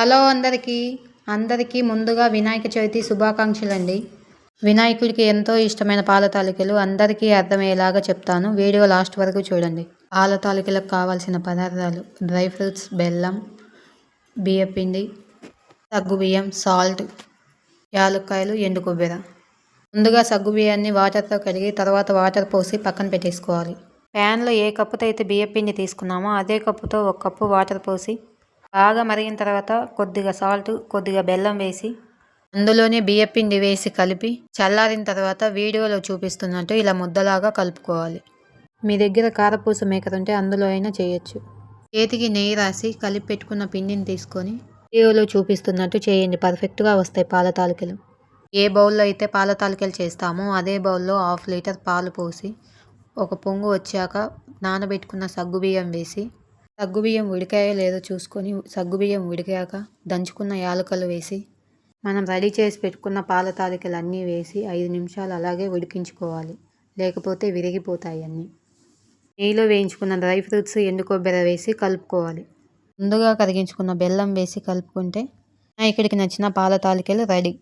Hello అందరికీ ముందుగా వినాయక చవితి శుభాకాంక్షలండి. వినాయకుడికి ఎంతో ఇష్టమైన పాల తాలికలు అందరికీ అర్థమయ్యేలాగా చెప్తాను. వీడియో లాస్ట్ వరకు చూడండి. పాల తాలికలకు కావాల్సిన పదార్థాలు: డ్రై ఫ్రూట్స్, బెల్లం, బియ్యపిండి, సగ్గుబియ్యం, సాల్ట్, యాలక్కాయలు, ఎండు కొబ్బరి. ముందుగా సగ్గుబియ్యాన్ని వాటర్తో కడిగి తర్వాత వాటర్ పోసి పక్కన పెట్టేసుకోవాలి. ప్యాన్లో ఏ కప్పుతో అయితే బియ్యపిండి తీసుకున్నామో అదే కప్పుతో 1 కప్పు వాటర్ పోసి బాగా మరిగిన తర్వాత కొద్దిగా సాల్ట్, కొద్దిగా బెల్లం వేసి అందులోనే బియ్యపిండి వేసి కలిపి చల్లారిన తర్వాత వీడియోలో చూపిస్తున్నట్టు ఇలా ముద్దలాగా కలుపుకోవాలి. మీ దగ్గర కారపూస మేకర్ ఉంటే అందులో అయినా చేయొచ్చు. చేతికి నెయ్యి రాసి కలిపి పెట్టుకున్న పిండిని తీసుకొని వీడియోలో చూపిస్తున్నట్టు చేయండి. పర్ఫెక్ట్గా వస్తాయి పాల తాలికలు. ఏ బౌల్లో అయితే పాల తాలికలు చేస్తామో అదే బౌల్లో 1/2 లీటర్ పాలు పోసి ఒక పొంగు వచ్చాక నానబెట్టుకున్న సగ్గుబియ్యం వేసి సగ్గుబియ్యం ఉడికాయో లేదో చూసుకొని సగ్గుబియ్యం ఉడికాక దంచుకున్న యాలకులు వేసి మనం రెడీ చేసి పెట్టుకున్న పాల తాలికలు అన్నీ వేసి 5 నిమిషాలు అలాగే ఉడికించుకోవాలి. లేకపోతే విరిగిపోతాయి అన్నీ. నెయ్యిలో వేయించుకున్న డ్రై ఫ్రూట్స్, ఎండు కొబ్బరి వేసి కలుపుకోవాలి. ముందుగా కరిగించుకున్న బెల్లం వేసి కలుపుకుంటే వినాయకుడికి నచ్చిన పాల తాలికలు రెడీ.